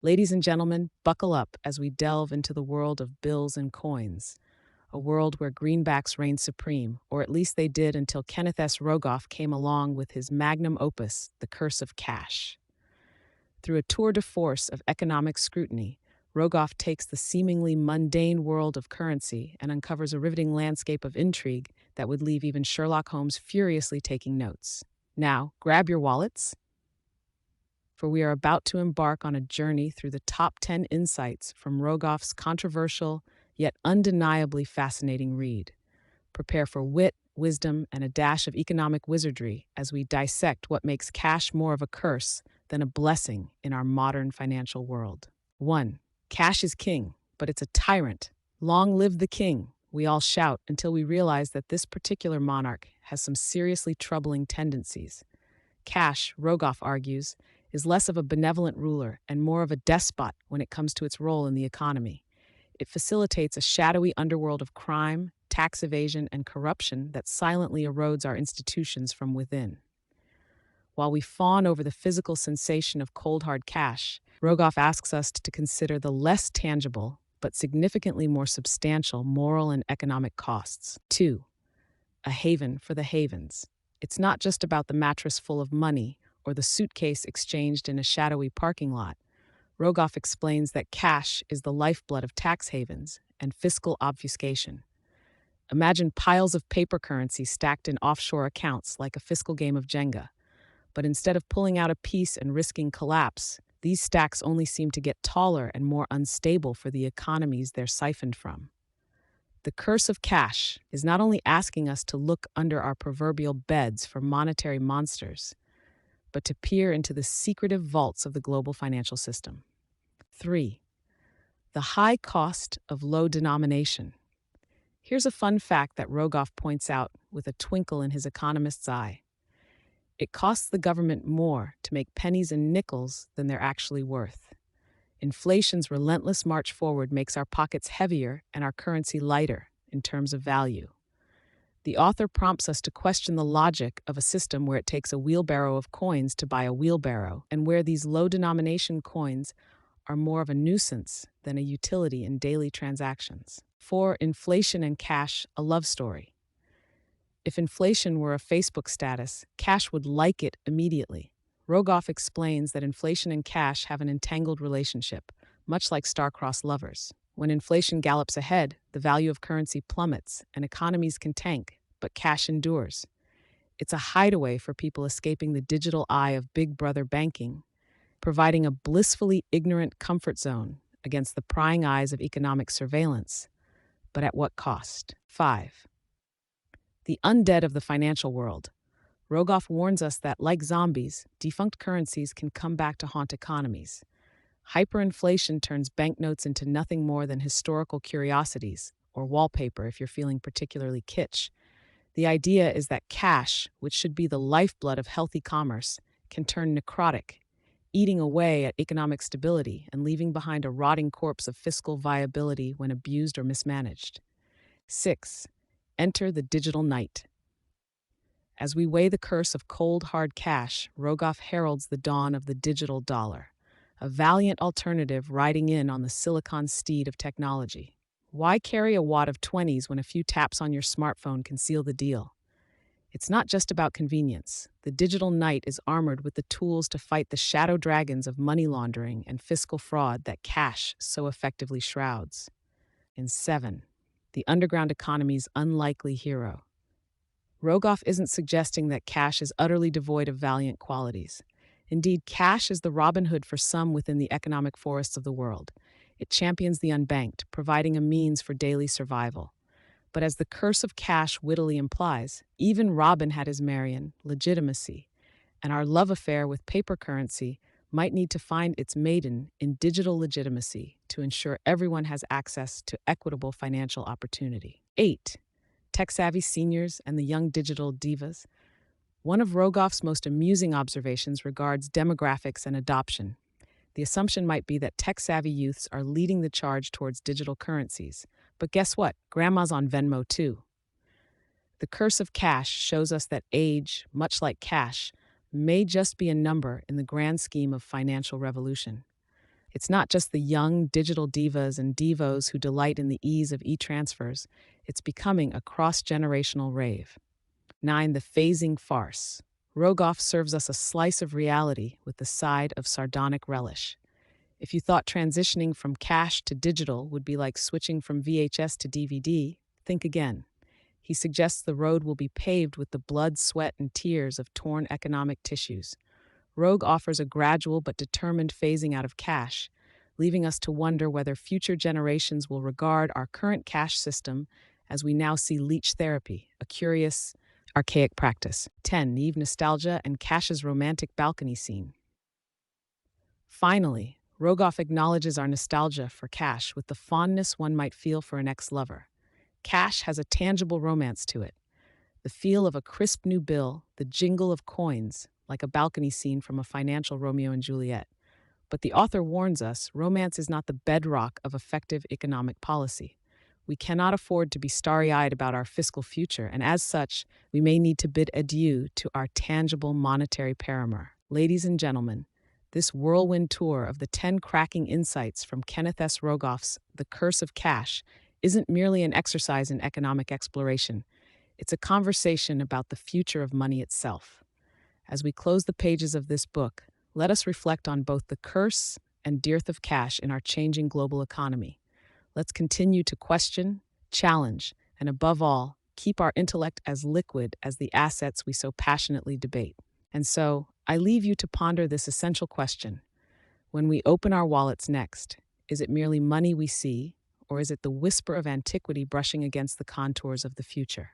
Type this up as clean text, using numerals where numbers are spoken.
Ladies and gentlemen, buckle up as we delve into the world of bills and coins, a world where greenbacks reign supreme, or at least they did until Kenneth S. Rogoff came along with his magnum opus, The Curse of Cash. Through a tour de force of economic scrutiny, Rogoff takes the seemingly mundane world of currency and uncovers a riveting landscape of intrigue that would leave even Sherlock Holmes furiously taking notes. Now, grab your wallets, for we are about to embark on a journey through the top 10 insights from Rogoff's controversial yet undeniably fascinating read. Prepare for wit, wisdom, and a dash of economic wizardry as we dissect what makes cash more of a curse than a blessing in our modern financial world. 1. Cash is king, but it's a tyrant. Long live the king, we all shout until we realize that this particular monarch has some seriously troubling tendencies. Cash, Rogoff argues, is less of a benevolent ruler and more of a despot when it comes to its role in the economy. It facilitates a shadowy underworld of crime, tax evasion, and corruption that silently erodes our institutions from within. While we fawn over the physical sensation of cold hard cash, Rogoff asks us to consider the less tangible, but significantly more substantial moral and economic costs. 2. A haven for the havens. It's not just about the mattress full of money or the suitcase exchanged in a shadowy parking lot. Rogoff explains that cash is the lifeblood of tax havens and fiscal obfuscation. Imagine piles of paper currency stacked in offshore accounts like a fiscal game of Jenga. But instead of pulling out a piece and risking collapse, these stacks only seem to get taller and more unstable for the economies they're siphoned from. The curse of cash is not only asking us to look under our proverbial beds for monetary monsters, but to peer into the secretive vaults of the global financial system. 3. The high cost of low denomination. Here's a fun fact that Rogoff points out with a twinkle in his economist's eye. It costs the government more to make pennies and nickels than they're actually worth. Inflation's relentless march forward makes our pockets heavier and our currency lighter in terms of value. The author prompts us to question the logic of a system where it takes a wheelbarrow of coins to buy a wheelbarrow, and where these low-denomination coins are more of a nuisance than a utility in daily transactions. 4. Inflation and cash, a love story. If inflation were a Facebook status, cash would like it immediately. Rogoff explains that inflation and cash have an entangled relationship, much like star-crossed lovers. When inflation gallops ahead, the value of currency plummets and economies can tank, but cash endures. It's a hideaway for people escaping the digital eye of Big Brother banking, providing a blissfully ignorant comfort zone against the prying eyes of economic surveillance. But at what cost? 5. The undead of the financial world. Rogoff warns us that, like zombies, defunct currencies can come back to haunt economies. Hyperinflation turns banknotes into nothing more than historical curiosities, or wallpaper if you're feeling particularly kitsch. The idea is that cash, which should be the lifeblood of healthy commerce, can turn necrotic, eating away at economic stability and leaving behind a rotting corpse of fiscal viability when abused or mismanaged. 6. Enter the digital night. As we weigh the curse of cold, hard cash, Rogoff heralds the dawn of the digital dollar, a valiant alternative riding in on the silicon steed of technology. Why carry a wad of 20s when a few taps on your smartphone can seal the deal? It's not just about convenience. The digital knight is armored with the tools to fight the shadow dragons of money laundering and fiscal fraud that cash so effectively shrouds. And 7. The underground economy's unlikely hero. Rogoff isn't suggesting that cash is utterly devoid of valiant qualities. Indeed, cash is the Robin Hood for some within the economic forests of the world. It champions the unbanked, providing a means for daily survival. But as the curse of cash wittily implies, even Robin had his Marion, legitimacy, and our love affair with paper currency might need to find its maiden in digital legitimacy to ensure everyone has access to equitable financial opportunity. 8. Tech-savvy seniors and the young digital divas. One of Rogoff's most amusing observations regards demographics and adoption. The assumption might be that tech-savvy youths are leading the charge towards digital currencies. But guess what? Grandma's on Venmo too. The curse of cash shows us that age, much like cash, may just be a number in the grand scheme of financial revolution. It's not just the young digital divas and divos who delight in the ease of e-transfers. It's becoming a cross-generational rave. 9. The phasing farce. Rogoff serves us a slice of reality with the side of sardonic relish. If you thought transitioning from cash to digital would be like switching from VHS to DVD, think again. He suggests the road will be paved with the blood, sweat, and tears of torn economic tissues. Rogue offers a gradual but determined phasing out of cash, leaving us to wonder whether future generations will regard our current cash system as we now see leech therapy, a curious, archaic practice. 10. Naive nostalgia and cash's romantic balcony scene. Finally, Rogoff acknowledges our nostalgia for cash with the fondness one might feel for an ex-lover. Cash has a tangible romance to it. The feel of a crisp new bill, the jingle of coins, like a balcony scene from a financial Romeo and Juliet. But the author warns us, romance is not the bedrock of effective economic policy. We cannot afford to be starry-eyed about our fiscal future, and as such, we may need to bid adieu to our tangible monetary paramour. Ladies and gentlemen, this whirlwind tour of the 10 cracking insights from Kenneth S. Rogoff's The Curse of Cash isn't merely an exercise in economic exploration. It's a conversation about the future of money itself. As we close the pages of this book, let us reflect on both the curse and dearth of cash in our changing global economy. Let's continue to question, challenge, and above all, keep our intellect as liquid as the assets we so passionately debate. And so, I leave you to ponder this essential question. When we open our wallets next, is it merely money we see, or is it the whisper of antiquity brushing against the contours of the future?